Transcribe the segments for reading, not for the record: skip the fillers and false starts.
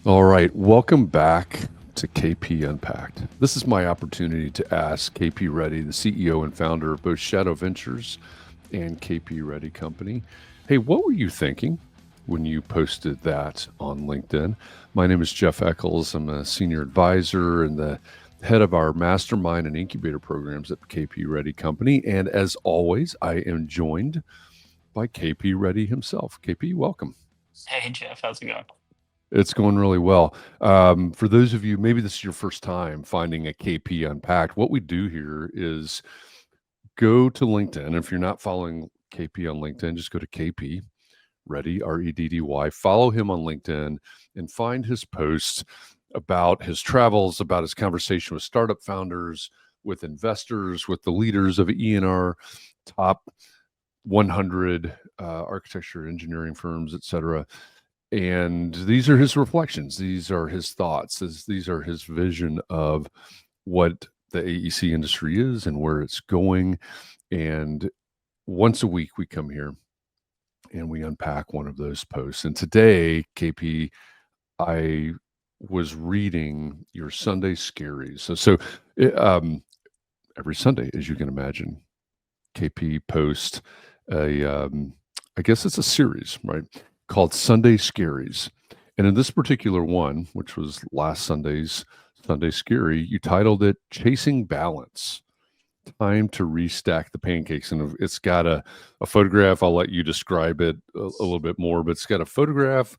All right, welcome back to KP Unpacked. This is my opportunity to ask KP Reddy, the CEO and founder of both Shadow Ventures and KP Reddy Company. Hey, what were you thinking when you posted that on LinkedIn? My name is Jeff Eccles. I'm a senior advisor and the head of our mastermind and incubator programs at KP Reddy Company. And as always, I am joined by KP Reddy himself. KP, welcome. Hey Jeff, how's it going? It's going really well. For those of you, maybe this is your first time finding a KP Unpacked. What we do here is go to LinkedIn. If you're not following KP on LinkedIn, just go to KP Reddy, Reddy. Follow him on LinkedIn and find his posts about his travels, about his conversation with startup founders, with investors, with the leaders of ENR, top 100 architecture, engineering firms, et cetera. And these are his reflections. These are his thoughts. These are his vision of what the AEC industry is and where it's going. And once a week, we come here and we unpack one of those posts. And today, KP, I was reading your Sunday Scaries. So every Sunday, as you can imagine, KP posts I guess it's a series, right, called Sunday Scaries. And in this particular one, which was last Sunday's Sunday Scary, you titled it Chasing Balance, Time to Restack the Pancakes. And it's got a photograph. I'll let you describe it a little bit more, but it's got a photograph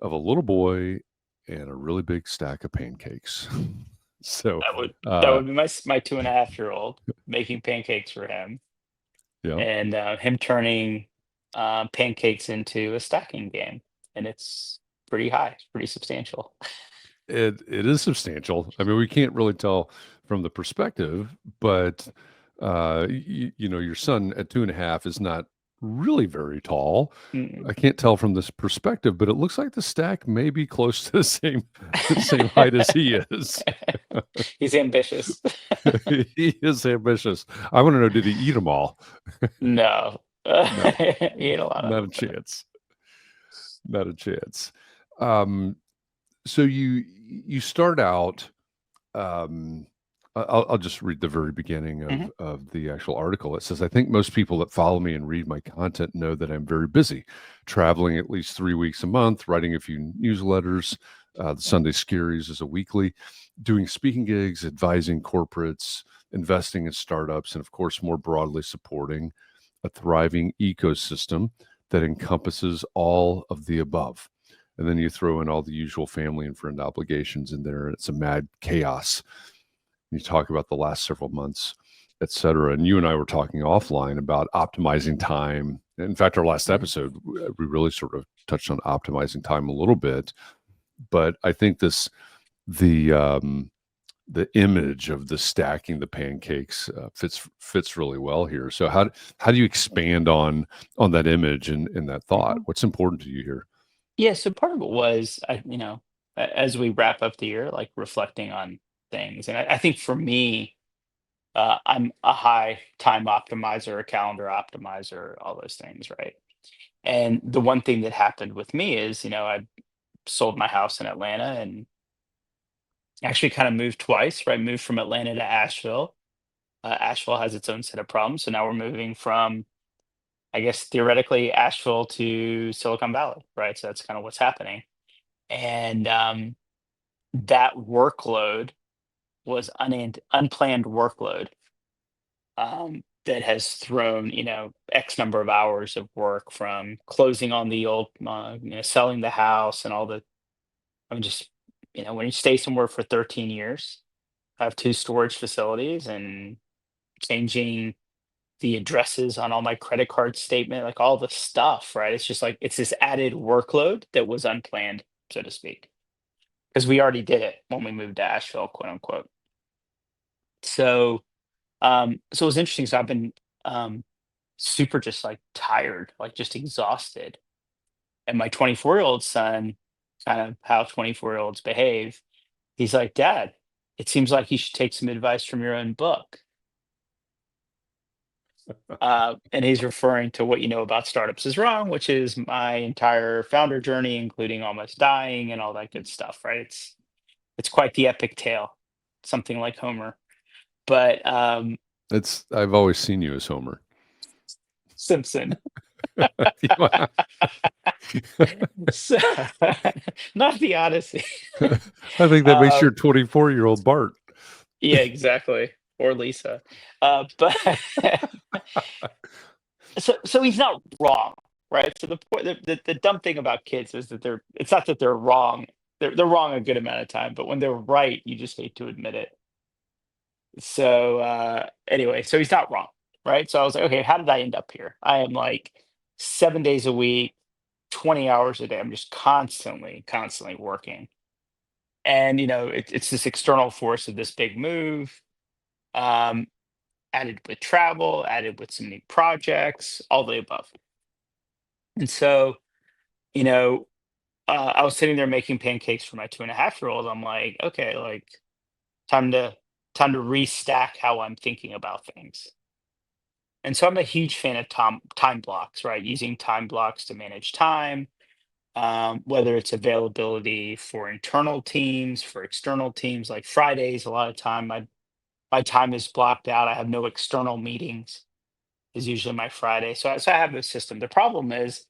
of a little boy and a really big stack of pancakes. So, That would that uh, would be my 2.5-year-old making pancakes for him, yeah. and him turning pancakes into a stacking game, and it's pretty high, it's pretty substantial. It is substantial. I mean, we can't really tell from the perspective, but your son at 2.5 is not really very tall. Mm. I can't tell from this perspective, but it looks like the stack may be close to the same same height as he is. He's ambitious. He is ambitious. I want to know, did he eat them all? No, No, he ate a lot of not a them. chance. Not a chance. Um, so you start out. Um, I'll just read the very beginning Mhm. of the actual article. It says, I think most people that follow me and read my content know that I'm very busy, traveling at least 3 weeks a month, writing a few newsletters. The Sunday Scaries is a weekly, doing speaking gigs, advising corporates, investing in startups, and of course, more broadly, supporting a thriving ecosystem that encompasses all of the above. And then you throw in all the usual family and friend obligations in there, and it's a mad chaos. You talk about the last several months, et cetera. And you and I were talking offline about optimizing time. In fact, our last Mhm. episode, we really sort of touched on optimizing time a little bit. But I think the image of the stacking the pancakes fits really well here. So how do you expand on that image and that thought? Mhm. What's important to you here? Yeah, so part of it was, as we wrap up the year, like reflecting on things, and I think for me, I'm a high time optimizer, a calendar optimizer, all those things, right? And the one thing that happened with me is, I sold my house in Atlanta and actually kind of moved twice, right? Moved from Atlanta to Asheville. Asheville has its own set of problems. So now we're moving from, I guess, theoretically, Asheville to Silicon Valley, right? So that's kind of what's happening. And that workload was unplanned workload that has thrown, X number of hours of work from closing on the old, selling the house and all the, I mean, just, when you stay somewhere for 13 years, I have two storage facilities and changing the addresses on all my credit card statement, like all the stuff, right? It's just like, it's this added workload that was unplanned, so to speak, because we already did it when we moved to Asheville, quote unquote. So, so it was interesting. So I've been, super just like tired, like just exhausted. And my 24-year-old son, kind of how 24-year-olds behave, he's like, Dad, it seems like you should take some advice from your own book. And he's referring to what you know about startups is wrong, which is my entire founder journey, including almost dying and all that good stuff, right? It's quite the epic tale, something like Homer. But It's I've always seen you as Homer. Simpson. Yeah. So, not the Odyssey. I think that makes your um, 24-year-old Bart. yeah, exactly. Or Lisa. But so he's not wrong, right? So the point, the dumb thing about kids is that it's not that they're wrong. They're wrong a good amount of time, but when they're right, you just hate to admit it. So anyway, so he's not wrong, right? So I was like, okay, how did I end up here? I am like 7 days a week, 20 hours a day. I'm just constantly working. And it's this external force of this big move, um, added with travel, added with some new projects, all the above. And so, you know, I was sitting there making pancakes for my 2.5-year-old. I'm like, okay, like time to time to restack how I'm thinking about things. And so I'm a huge fan of time blocks, right? Using time blocks to manage time, whether it's availability for internal teams, for external teams. Like Fridays, a lot of time my time is blocked out. I have no external meetings. Is usually my Friday. So I have a system. The problem is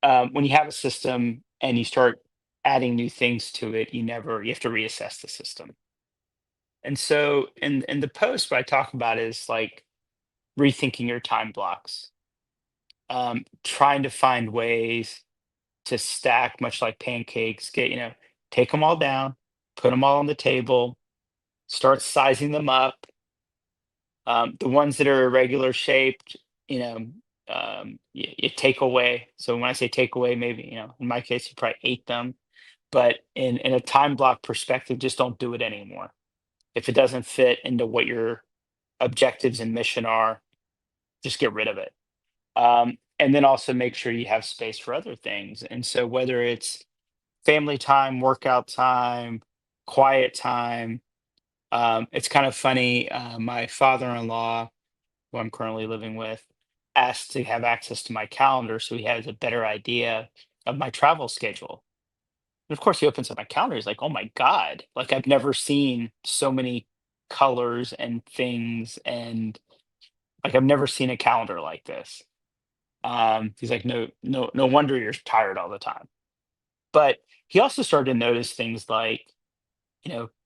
when you have a system and you start adding new things to it, you have to reassess the system. And so in the post, what I talk about is like rethinking your time blocks, trying to find ways to stack, much like pancakes. Take them all down, put them all on the table, start sizing them up. The ones that are irregular shaped, you know, you take away. So when I say take away, maybe in my case, you probably ate them. But in a time block perspective, just don't do it anymore. If it doesn't fit into what your objectives and mission are, just get rid of it. And then also make sure you have space for other things. And so whether it's family time, workout time, quiet time, it's kind of funny. My father-in-law, who I'm currently living with, asked to have access to my calendar so he has a better idea of my travel schedule. And of course, he opens up my calendar. He's like, "Oh my God! Like I've never seen so many colors and things, and like I've never seen a calendar like this." He's like, "No, no, no wonder you're tired all the time." But he also started to notice things like,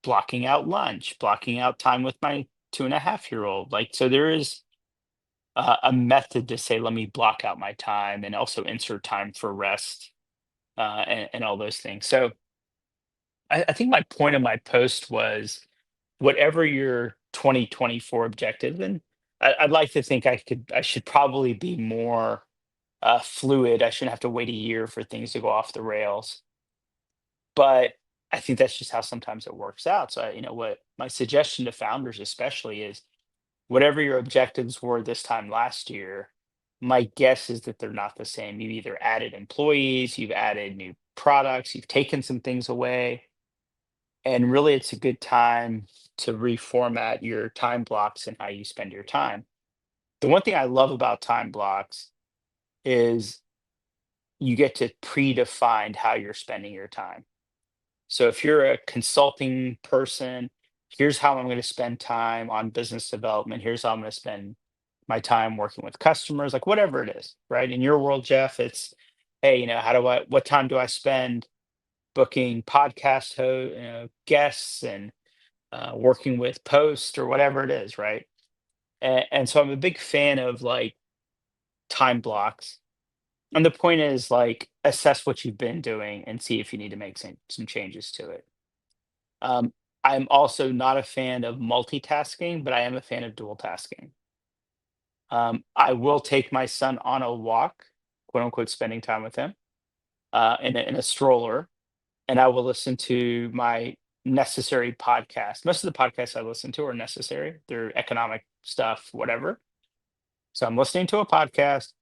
blocking out lunch, blocking out time with my 2.5-year-old. Like, so there is a method to say, let me block out my time and also insert time for rest and all those things. So I think my point of my post was whatever your 2024 objective, and I'd like to think I should probably be more fluid. I shouldn't have to wait a year for things to go off the rails. But I think that's just how sometimes it works out. So, what my suggestion to founders, especially, is whatever your objectives were this time last year, my guess is that they're not the same. You've either added employees, you've added new products, you've taken some things away. And really, it's a good time to reformat your time blocks and how you spend your time. The one thing I love about time blocks is you get to predefine how you're spending your time. So if you're a consulting person, here's how I'm going to spend time on business development. Here's how I'm going to spend my time working with customers, like whatever it is, right? In your world, Jeff, it's, hey, what time do I spend booking guests and working with posts or whatever it is, right? And so I'm a big fan of like time blocks. And the point is like assess what you've been doing and see if you need to make some changes to it. Um, I'm also not a fan of multitasking, but I am a fan of dual tasking. I will take my son on a walk, quote unquote, spending time with him in a stroller, and I will listen to my necessary podcast. Most of the podcasts I listen to are necessary, they're economic stuff, whatever. So I'm listening to a podcast,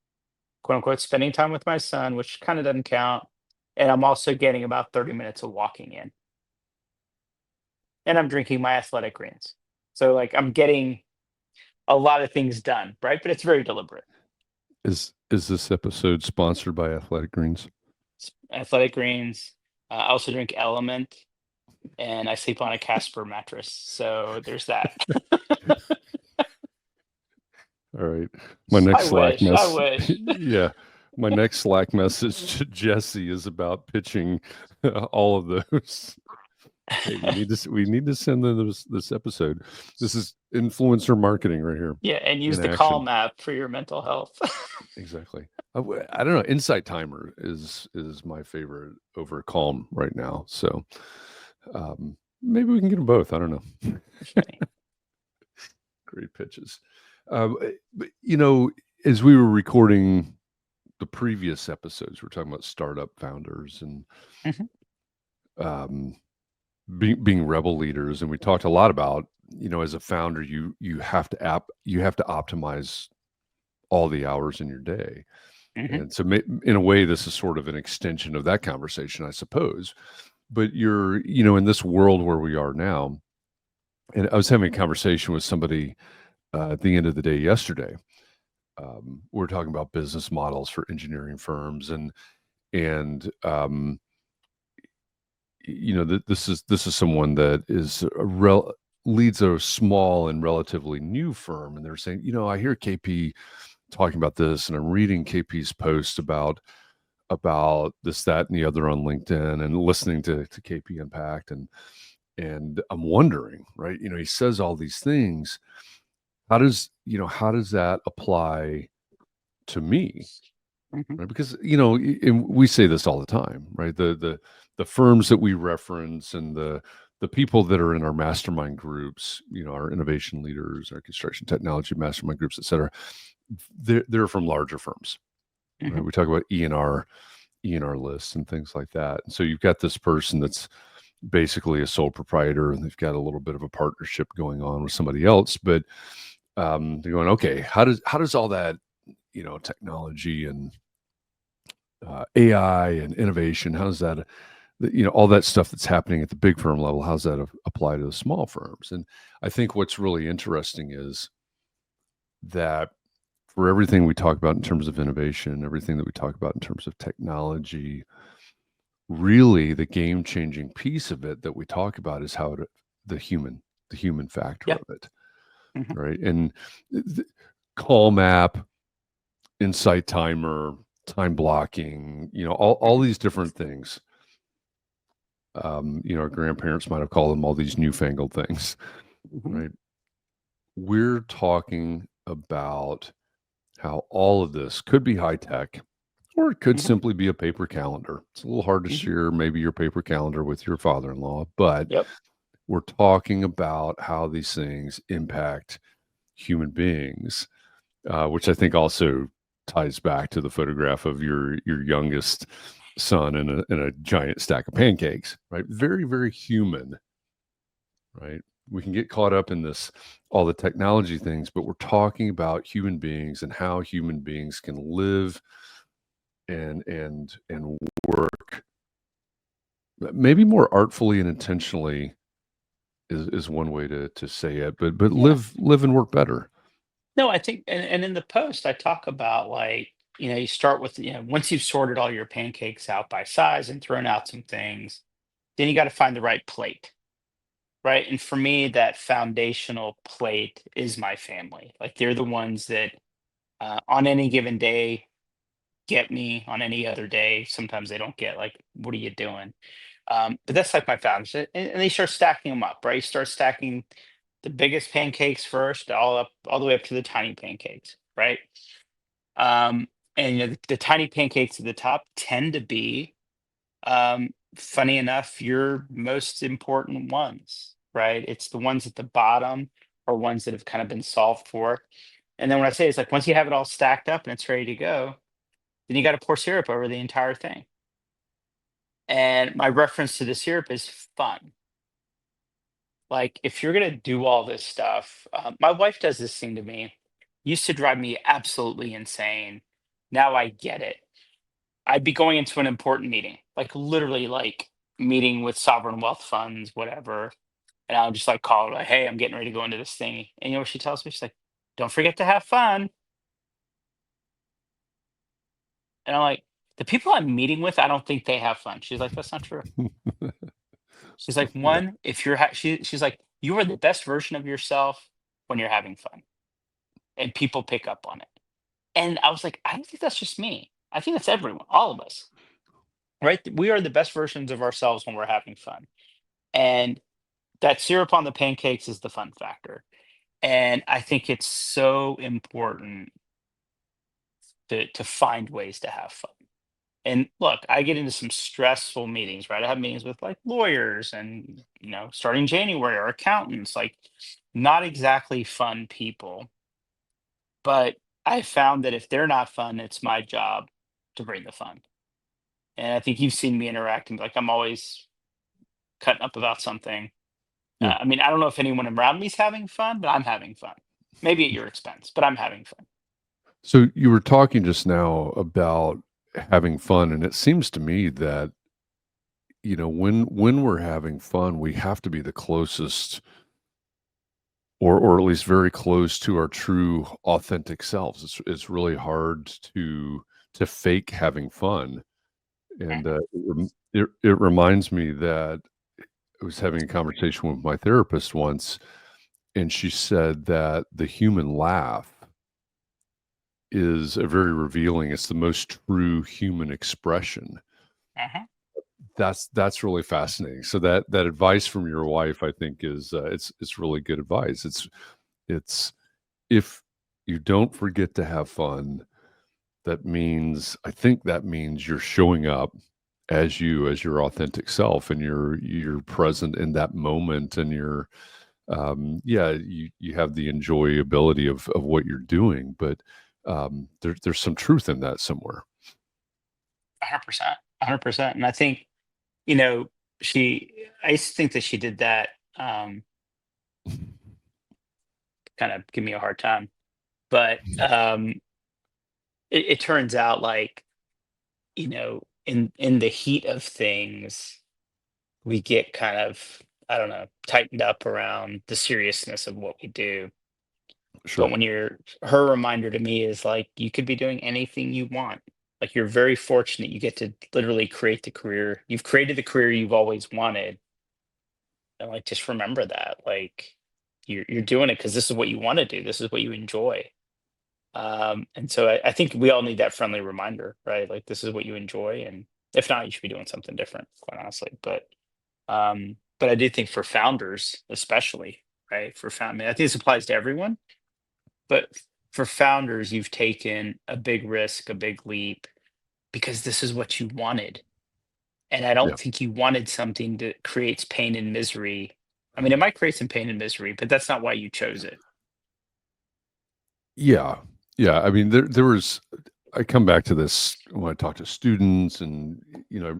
quote unquote, spending time with my son, which kind of doesn't count. And I'm also getting about 30 minutes of walking in, and I'm drinking my athletic greens. So like I'm getting a lot of things done, right? But it's very deliberate. Is this episode sponsored by Athletic Greens? Athletic greens. I also drink Element, and I sleep on a Casper mattress. So there's that. All right. My I next Slack wish. I mess, wish. yeah, my next Slack message to Jesse is about pitching all of those. Hey, we need to send them this episode. This is influencer marketing right here Yeah, and use in the action. Calm app for your mental health. Exactly. I don't know. Insight Timer is my favorite over Calm right now. So maybe we can get them both. I don't know. Funny. Great pitches. But, as we were recording the previous episodes, we're talking about startup founders and Mhm, um, being rebel leaders, and we talked a lot about as a founder, you have to optimize all the hours in your day, mhm, and so in a way, this is sort of an extension of that conversation, I suppose. But you're in this world where we are now, and I was having a conversation with somebody at the end of the day yesterday. We're talking about business models for engineering firms, and this is someone that is leads a small and relatively new firm, and they're saying, I hear KP talking about this, and I'm reading KP's post about this, that, and the other on LinkedIn, and listening to KP Unpacked, and I'm wondering, right? He says all these things. How does that apply to me? mhm, Right? Because and we say this all the time, right? The firms that we reference and the people that are in our mastermind groups, our innovation leaders, our construction technology mastermind groups, et cetera, they're from larger firms, right? mhm, We talk about E&R lists and things like that. And so you've got this person that's basically a sole proprietor, and they've got a little bit of a partnership going on with somebody else, but they're going, okay, how does all that technology and AI and innovation, how does that all that stuff that's happening at the big firm level, how's that apply to the small firms? And I think what's really interesting is that for everything we talk about in terms of innovation, everything that we talk about in terms of technology, really the game changing piece of it that we talk about is the human the human factor yeah, of it, mhm, right? And the call map, insight timer, time blocking, all mhm, these different things. Our grandparents might have called them all these newfangled things, mhm, right? We're talking about how all of this could be high tech, or it could mhm, simply be a paper calendar. It's a little hard to mhm. share maybe your paper calendar with your father-in-law, but Yep. we're talking about how these things impact human beings, which I think also ties back to the photograph of your youngest son in a giant stack of pancakes, right? Very, very human, right? We can get caught up in this, all the technology things, but we're talking about human beings and how human beings can live and work maybe more artfully and intentionally is one way to say it, but Yeah. live and work better. No, I think, and in the post, I talk about like, you start with, once you've sorted all your pancakes out by size and thrown out some things, then you got to find the right plate, right? And for me, that foundational plate is my family. Like they're the ones that on any given day get me, on any other day, sometimes they don't get, like, what are you doing? But that's like my founders. And they start stacking them up, right? You start stacking the biggest pancakes first, all the way up to the tiny pancakes, right? Um, and the tiny pancakes at the top tend to be, funny enough, your most important ones, right? It's the ones at the bottom or ones that have kind of been solved for. And then what I say is like once you have it all stacked up and it's ready to go, then you got to pour syrup over the entire thing. And my reference to the syrup is fun. Like if you're gonna do all this stuff, my wife does this thing to me. Used to drive me absolutely insane. Now I get it. I'd be going into an important meeting, like literally like meeting with sovereign wealth funds, whatever. And I'll just like call her like, hey, I'm getting ready to go into this thing. And you know what she tells me? She's like, don't forget to have fun. And I'm like, the people I'm meeting with, I don't think they have fun. She's like, that's not true. She's like, Yeah. one, if she's like, you are the best version of yourself when you're having fun, and people pick up on it. And I was like, I don't think that's just me. I think that's everyone, all of us, right? We are the best versions of ourselves when we're having fun. And that syrup on the pancakes is the fun factor. And I think it's so important to find ways to have fun. And look, I get into some stressful meetings, right? I have meetings with like lawyers and, starting January, or accountants, like not exactly fun people. But I found that if they're not fun, it's my job to bring the fun. And I think you've seen me interacting, like I'm always cutting up about something. Yeah. I mean, I don't know if anyone around me's having fun, but I'm having fun. Maybe at your expense, but I'm having fun. So you were talking just now about having fun, and it seems to me that, when we're having fun, we have to be the closest, or at least very close to our true authentic selves. It's really hard to fake having fun. And it reminds me that I was having a conversation with my therapist once, and she said that the human laugh is a very revealing. It's the most true human expression. Mhm. That's really fascinating. So that advice from your wife, I think, is it's really good advice. It's if you don't forget to have fun, I think that means you're showing up as as your authentic self, and you're present in that moment, and yeah, you have the enjoyability of what you're doing, but there's some truth in that somewhere. 100%. 100%. And I think, you know, she, I used to think that she did that, kind of give me a hard time. But it turns out like, in the heat of things, we get kind of, I don't know, tightened up around the seriousness of what we do. But Sure. when her reminder to me is like, you could be doing anything you want. Like you're very fortunate you get to literally create the career. You've created the career you've always wanted. And like just remember that. Like you're doing it because this is what you want to do. This is what you enjoy. And so I think we all need that friendly reminder, right? Like this is what you enjoy. And if not, you should be doing something different, quite honestly. But I do think for founders, especially, right? I mean, I think this applies to everyone. But for founders, you've taken a big risk, a big leap, because this is what you wanted. And I Yeah. don't think you wanted something that creates pain and misery. I mean, it might create some pain and misery, but that's not why you chose it. Yeah. Yeah. I mean, I come back to this when I talk to students, and,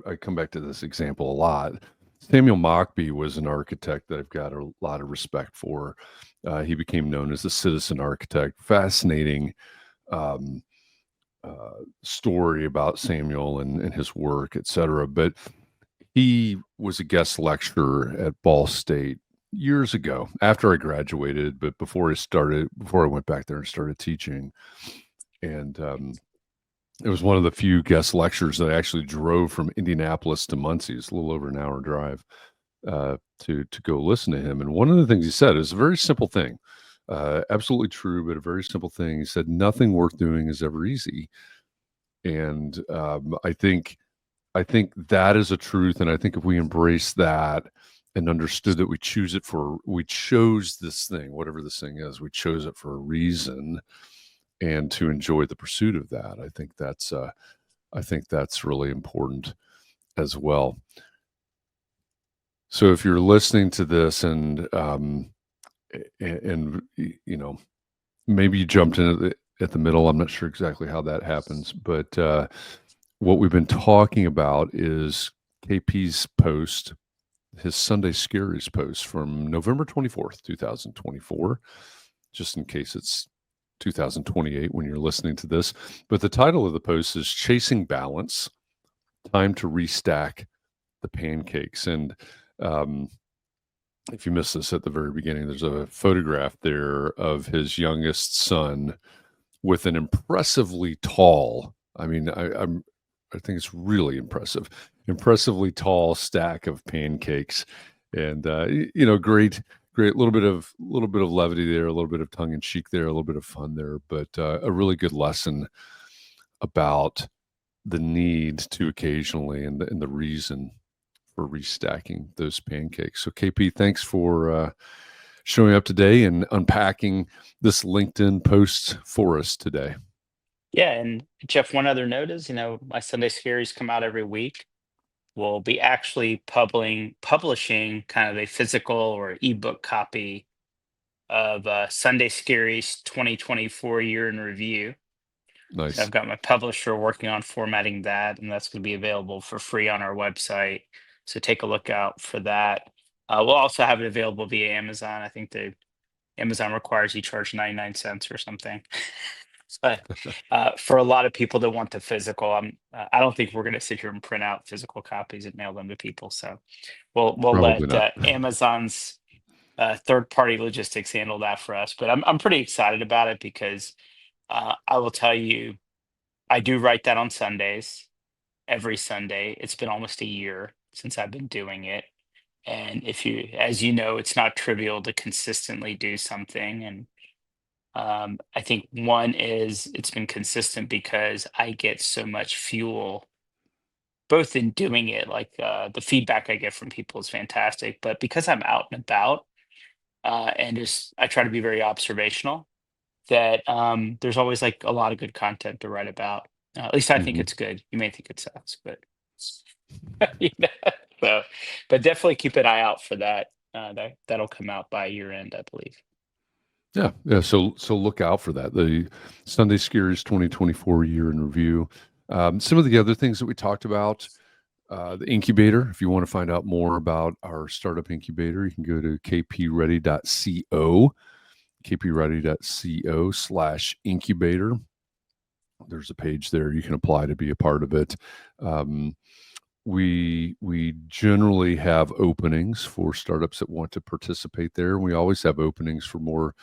I come back to this example a lot. Samuel Mockbee was an architect that I've got a lot of respect for. He became known as the citizen architect. Fascinating um, story about Samuel and his work, et cetera. But he was a guest lecturer at Ball State years ago after I graduated, but before I went back there and started teaching. And it was one of the few guest lectures that I actually drove from Indianapolis to Muncie. It's a little over an hour drive to go listen to him. And one of the things he said is a very simple thing, absolutely true, but a very simple thing. He said, "Nothing worth doing is ever easy." And I think that is a truth, and I think if we embrace that and understood that we chose this thing, whatever this thing is, we chose it for a reason, and to enjoy the pursuit of that. I think that's really important as well. So if you're listening to this, and maybe you jumped in at the middle, I'm not sure exactly how that happens, but what we've been talking about is KP's post, his Sunday Scaries post from November 24th, 2024, just in case it's 2028 when you're listening to this. But the title of the post is Chasing Balance, Time to Restack the Pancakes. And um, if you missed this at the very beginning, there's a photograph there of his youngest son with an impressively tall, I mean, I think it's really impressive, impressively tall stack of pancakes, and great little bit of levity there, a little bit of tongue in cheek there, a little bit of fun there, but a really good lesson about the need to occasionally and the reason for restacking those pancakes. So KP, thanks for showing up today and unpacking this LinkedIn post for us today. Yeah, and Jeff, one other note is, my Sunday Scaries come out every week. We'll be actually publishing kind of a physical or ebook copy of Sunday Scaries 2024 year in review. So Nice. I've got my publisher working on formatting that, and that's going to be available for free on our website. So take a look out for that. We'll also have it available via Amazon. I think the Amazon requires you charge 99 cents or something. But for a lot of people that want the physical, I don't think we're going to sit here and print out physical copies and mail them to people. So we'll Probably let not. Amazon's third party logistics handle that for us. But I'm pretty excited about it because I will tell you, I do write that on Sundays, every Sunday. It's been almost a year since I've been doing it. And as you know, it's not trivial to consistently do something. And I think one is it's been consistent because I get so much fuel both in doing it, like the feedback I get from people is fantastic, but because I'm out and about and just I try to be very observational, that there's always like a lot of good content to write about. At least I think Mhm. it's good. You may think it sucks, but you know, so, but definitely keep an eye out for that. That'll come out by year end, I believe. Yeah, yeah. So look out for that. The Sunday Scaries 2024 year in review. Some of the other things that we talked about, the incubator. If you want to find out more about our startup incubator, you can go to kpready.co, kpready.co/incubator. There's a page there you can apply to be a part of it. Um, we generally have openings for startups that want to participate there. We always have openings for more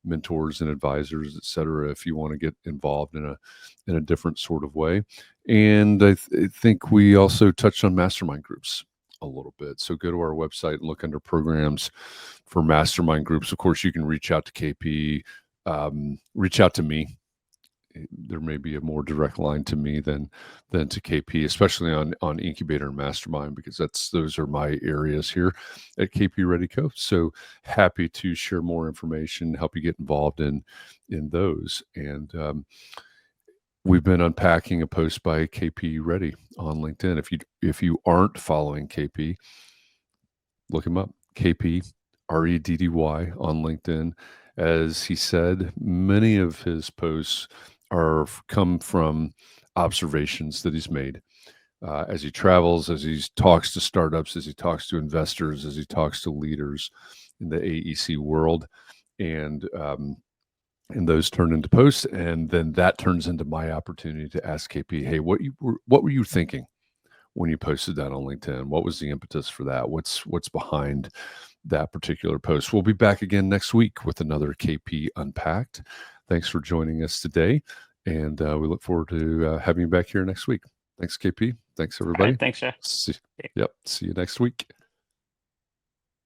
mentors and advisors, et cetera, if you want to get involved in a different sort of way. And I think we also touched on mastermind groups a little bit. So go to our website and look under programs for mastermind groups. Of course, you can reach out to KP, reach out to me. There may be a more direct line to me than to KP, especially on incubator and mastermind, because those are my areas here at KP Ready Co. So happy to share more information, help you get involved in those. And we've been unpacking a post by KP Ready on LinkedIn. If you aren't following KP, look him up, KP Reddy on LinkedIn. As he said, many of his posts come from observations that he's made as he travels, as he talks to startups, as he talks to investors, as he talks to leaders in the AEC world, and those turn into posts, and then that turns into my opportunity to ask KP, hey, what were you thinking when you posted that on LinkedIn? What was the impetus for that? What's behind that particular post? We'll be back again next week with another KP Unpacked. Thanks for joining us today, and we look forward to having you back here next week. Thanks, KP. Thanks, All right, everybody. thanks, Jeff. See, yep. See you next week.